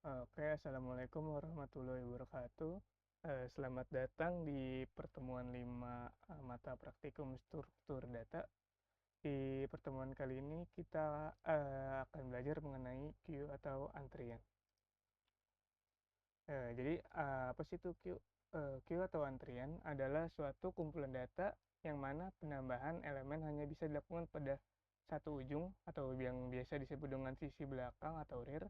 Oke, Assalamualaikum warahmatullahi wabarakatuh. Selamat datang di pertemuan 5 mata praktikum struktur data. Di pertemuan kali ini kita akan belajar mengenai queue atau antrian. Jadi apa sih itu queue? Queue atau antrian adalah suatu kumpulan data yang mana penambahan elemen hanya bisa dilakukan pada satu ujung atau yang biasa disebut dengan sisi belakang atau rear,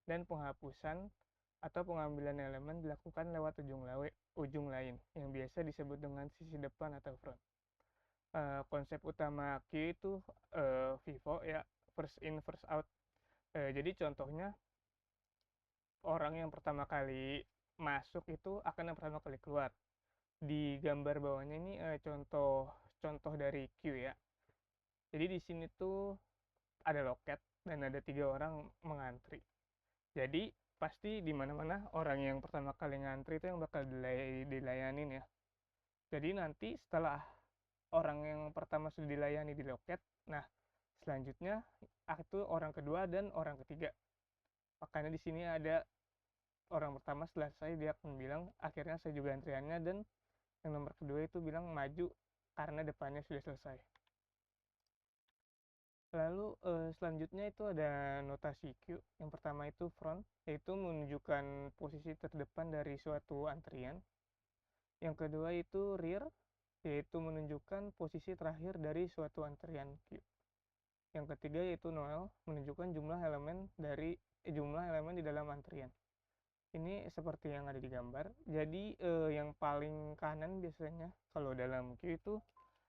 dan penghapusan atau pengambilan elemen dilakukan lewat ujung lain yang biasa disebut dengan sisi depan atau front. Konsep utama queue itu FIFO ya, first in first out. Jadi contohnya, orang yang pertama kali masuk itu akan yang pertama kali keluar. Di gambar bawahnya ini contoh contoh dari queue ya. Jadi di sini tuh ada loket dan ada 3 orang mengantri. Jadi pasti di mana-mana orang yang pertama kali ngantri itu yang bakal dilayanin ya. Jadi nanti setelah orang yang pertama sudah dilayani di loket, nah selanjutnya itu orang kedua dan orang ketiga. Makanya di sini ada orang pertama selesai dia akan bilang akhirnya saya juga antriannya, dan yang nomor kedua itu bilang maju karena depannya sudah selesai. Lalu selanjutnya itu ada notasi Q. Yang pertama itu front, yaitu menunjukkan posisi terdepan dari suatu antrian. Yang kedua itu rear, yaitu menunjukkan posisi terakhir dari suatu antrian Q. Yang ketiga yaitu noel, menunjukkan jumlah elemen di dalam antrian. Ini seperti yang ada di gambar. Jadi yang paling kanan biasanya kalau dalam Q itu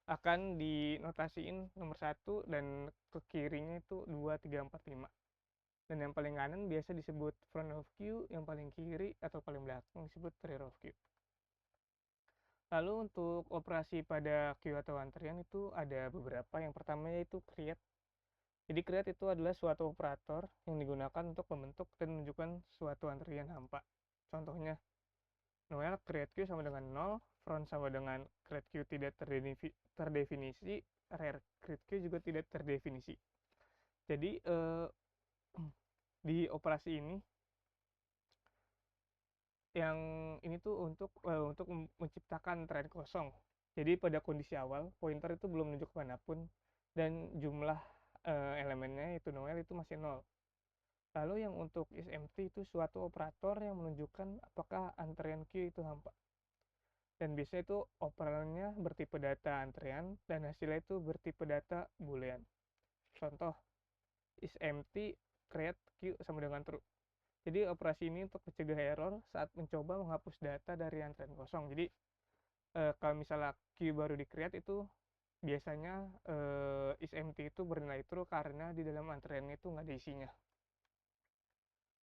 akan dinotasiin nomor 1, dan ke kirinya itu 2, 3, 4, 5. Dan yang paling kanan biasa disebut front of queue, yang paling kiri atau paling belakang disebut rear of queue. Lalu untuk operasi pada queue atau antrian itu ada beberapa. Yang pertama yaitu create. Jadi create itu adalah suatu operator yang digunakan untuk membentuk dan menunjukkan suatu antrian hampa. Contohnya, noel create queue sama dengan 0, front sama dengan create queue tidak terdefinisi, rear create queue juga tidak terdefinisi. Jadi di operasi ini, yang ini tuh untuk menciptakan thread kosong. Jadi pada kondisi awal pointer itu belum menunjuk kemanapun dan jumlah elemennya itu noel itu masih 0. Lalu yang untuk isempty itu suatu operator yang menunjukkan apakah antrian queue itu hampa. Dan biasanya itu operannya bertipe data antrian dan hasilnya itu bertipe data boolean. Contoh, isempty create queue sama dengan true. Jadi operasi ini untuk mencegah error saat mencoba menghapus data dari antrian kosong. Jadi kalau misalnya queue baru di create itu biasanya isempty itu bernilai true karena di dalam antrian itu nggak ada isinya.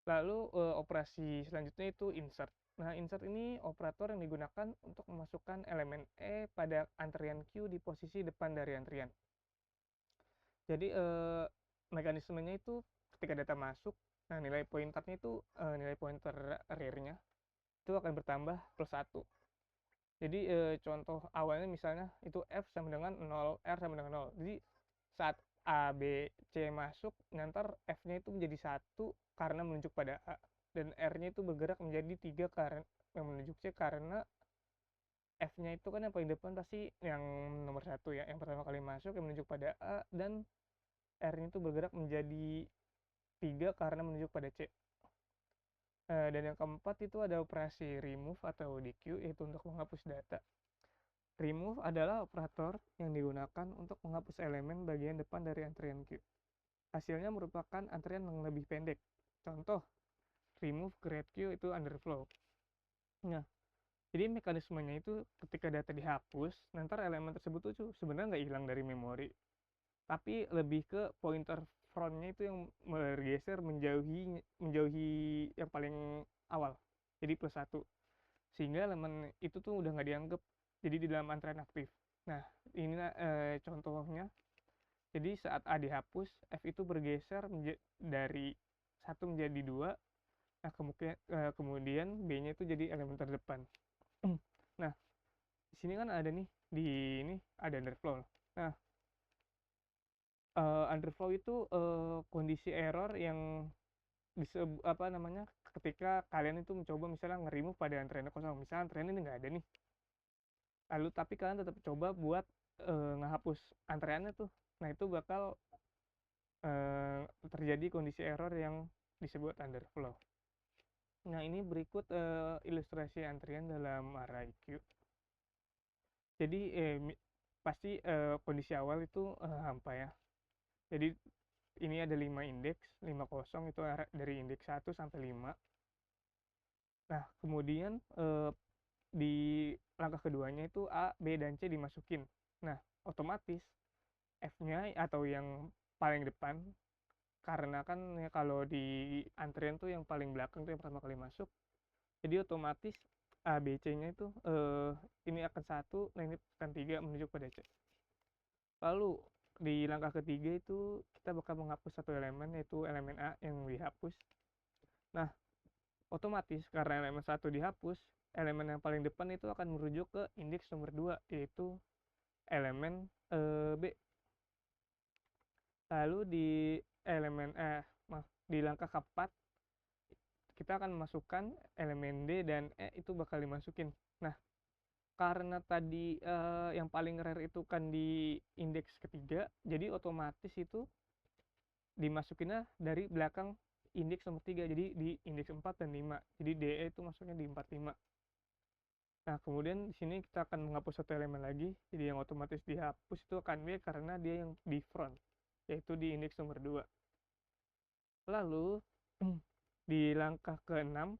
Lalu operasi selanjutnya itu insert. Nah, insert ini operator yang digunakan untuk memasukkan elemen E pada antrian Q di posisi depan dari antrian. Jadi mekanismenya itu ketika data masuk, nah nilai pointernya itu nilai pointer rear-nya itu akan bertambah +1. Jadi contoh awalnya misalnya itu F sama dengan 0, R sama dengan 0. Jadi saat A, B, C masuk, nanti F-nya itu menjadi 1 karena menunjuk pada A. Dan R-nya itu bergerak menjadi 3 karena yang menunjuk C, karena F-nya itu kan yang paling depan pasti yang nomor 1 ya, yang pertama kali masuk yang menunjuk pada A, dan R-nya itu bergerak menjadi 3 karena menunjuk pada C. Dan yang keempat itu ada operasi remove atau DQ, yaitu untuk menghapus data. Remove adalah operator yang digunakan untuk menghapus elemen bagian depan dari antrian queue. Hasilnya merupakan antrian yang lebih pendek. Contoh, remove create queue itu underflow. Nah, jadi mekanismenya itu ketika data dihapus, nanti elemen tersebut tuh sebenarnya nggak hilang dari memori, tapi lebih ke pointer frontnya itu yang bergeser menjauhi yang paling awal, jadi +1, sehingga elemen itu tuh udah nggak dianggap jadi di dalam antrean aktif. Nah, ini contohnya. Jadi saat A dihapus, F itu bergeser dari 1 menjadi 2. Nah, kemudian B-nya itu jadi elemen terdepan. Nah, di sini kan ada nih, di ini ada underflow. Nah, underflow itu kondisi error yang ketika kalian itu mencoba misalnya nge-remove pada antrian kosong, misalnya antrian ini nggak ada nih, lalu tapi kalian tetap coba buat ngehapus antreannya tuh, nah itu bakal terjadi kondisi error yang disebut underflow. Nah ini berikut ilustrasi antrian dalam RIQ. Jadi pasti kondisi awal itu hampa ya. Jadi ini ada 5 indeks, 5 kosong itu dari indeks 1 sampai 5. Nah kemudian di langkah keduanya itu A, B, dan C dimasukin. Nah otomatis F-nya atau yang paling depan, karena kan ya kalau di antrian tuh yang paling belakang tuh yang pertama kali masuk, jadi otomatis A, B, C-nya itu ini akan 1, nah ini akan 3 menuju pada C. Lalu di langkah ketiga itu kita bakal menghapus satu elemen, yaitu elemen A yang dihapus. Nah otomatis karena elemen 1 dihapus, elemen yang paling depan itu akan merujuk ke indeks nomor 2, yaitu elemen B. Lalu di di langkah keempat kita akan memasukkan elemen D dan E, itu bakal dimasukin. Nah karena tadi yang paling rare itu kan di indeks ketiga, jadi otomatis itu dimasukinnya dari belakang indeks nomor 3, jadi di indeks 4 dan 5, jadi DE itu masuknya di 4, 5. Nah kemudian di sini kita akan menghapus satu elemen lagi, jadi yang otomatis dihapus itu akan B karena dia yang di front, yaitu di indeks nomor 2. Lalu di langkah ke-6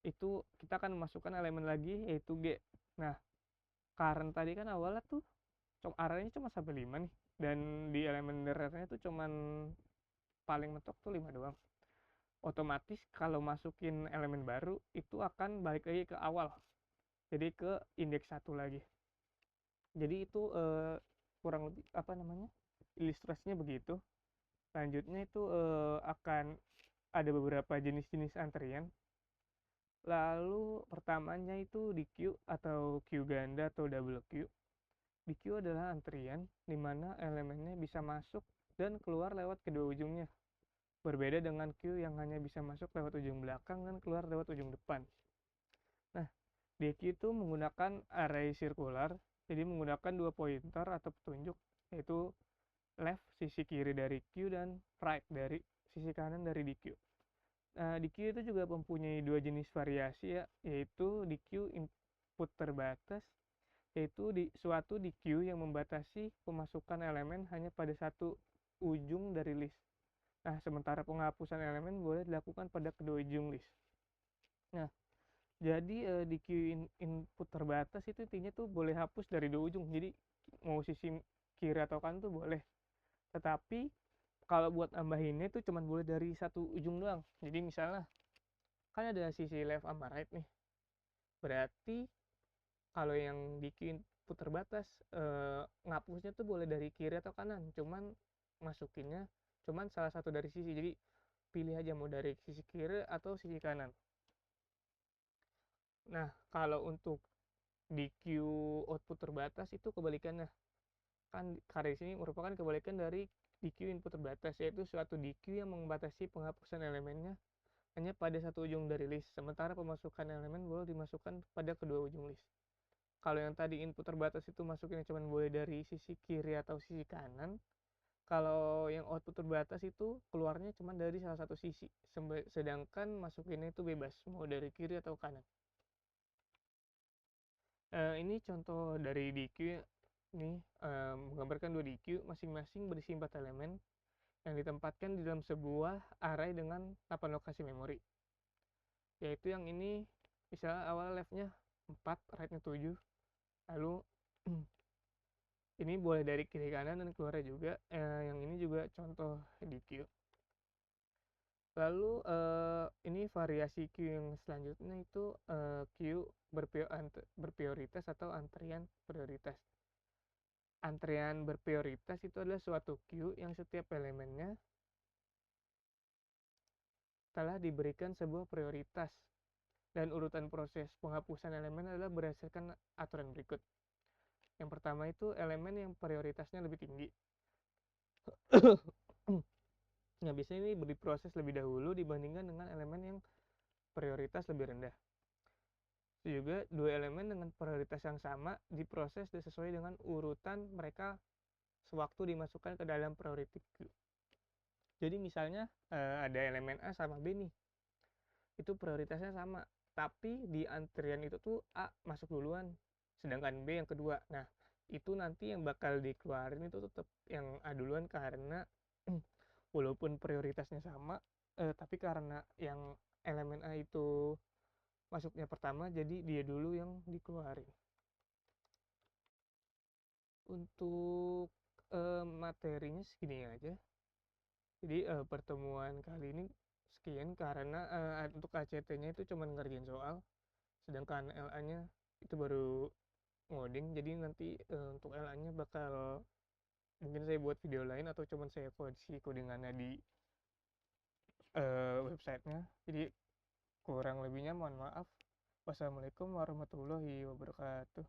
itu kita akan memasukkan elemen lagi, yaitu G. Nah karena tadi kan awalnya tuh arahnya cuma sampai 5 nih, dan di elemen rare-nya tuh cuman paling mentok tuh 5 doang. Otomatis kalau masukin elemen baru itu akan balik lagi ke awal, jadi ke indeks 1 lagi. Jadi itu kurang lebih ilustrasinya begitu. Selanjutnya itu akan ada beberapa jenis-jenis antrian. Lalu pertamanya itu di queue atau queue ganda atau double queue. Di queue adalah antrian di mana elemennya bisa masuk dan keluar lewat kedua ujungnya. Berbeda dengan queue yang hanya bisa masuk lewat ujung belakang dan keluar lewat ujung depan. Nah, di queue itu menggunakan array sirkular, jadi menggunakan dua pointer atau petunjuk, yaitu left sisi kiri dari queue dan right dari sisi kanan dari di queue. Nah, di queue itu juga mempunyai dua jenis variasi ya, yaitu di queue input terbatas, yaitu di suatu di queue yang membatasi pemasukan elemen hanya pada satu ujung dari list. Nah, sementara penghapusan elemen boleh dilakukan pada kedua ujung list. Nah, jadi di queue input terbatas itu intinya tuh boleh hapus dari dua ujung. Jadi mau sisi kiri atau kanan tuh boleh. Tetapi kalau buat nambahinnya itu cuma boleh dari satu ujung doang. Jadi misalnya kan ada sisi left sama right nih. Berarti kalau yang di queue input terbatas ngapusnya tuh boleh dari kiri atau kanan. Cuman masukinnya cuman salah satu dari sisi. Jadi pilih aja mau dari sisi kiri atau sisi kanan. Nah, kalau untuk di queue output terbatas itu kebalikannya. Kan di sini merupakan kebalikan dari di queue input terbatas, yaitu suatu di queue yang membatasi penghapusan elemennya hanya pada satu ujung dari list, sementara pemasukan elemen boleh dimasukkan pada kedua ujung list. Kalau yang tadi input terbatas itu masukinnya cuma boleh dari sisi kiri atau sisi kanan, kalau yang output terbatas itu keluarnya cuma dari salah satu sisi, sedangkan masukinnya itu bebas, mau dari kiri atau kanan. Ini contoh dari DQ nih, menggambarkan dua DQ masing-masing berisi 4 elemen yang ditempatkan di dalam sebuah array dengan 8 lokasi memori. Yaitu yang ini misalnya awal left-nya 4, right-nya 7. Lalu ini boleh dari kiri kanan dan keluarnya juga. Yang ini juga contoh DQ. Lalu ini variasi queue yang selanjutnya itu queue berprioritas atau antrian prioritas. Antrian berprioritas itu adalah suatu queue yang setiap elemennya telah diberikan sebuah prioritas dan urutan proses penghapusan elemen adalah berdasarkan aturan berikut. Yang pertama itu elemen yang prioritasnya lebih tinggi. Nah, biasanya ini diproses lebih dahulu dibandingkan dengan elemen yang prioritas lebih rendah. Itu juga dua elemen dengan prioritas yang sama diproses sesuai dengan urutan mereka sewaktu dimasukkan ke dalam priority queue. Jadi misalnya ada elemen A sama B nih, itu prioritasnya sama, tapi di antrian itu tuh A masuk duluan, sedangkan B yang kedua. Nah, itu nanti yang bakal dikeluarin itu tetap yang A duluan, karena walaupun prioritasnya sama, tapi karena yang elemen A itu masuknya pertama, jadi dia dulu yang dikeluarin. Untuk materinya segini aja. Jadi pertemuan kali ini sekian, karena untuk ACT-nya itu cuma ngerjain soal, sedangkan LA-nya itu baru ngoding. Jadi nanti untuk LA-nya bakal mungkin saya buat video lain atau cuma saya koreksi codingannya di websitenya. Jadi kurang lebihnya mohon maaf. Wassalamualaikum warahmatullahi wabarakatuh.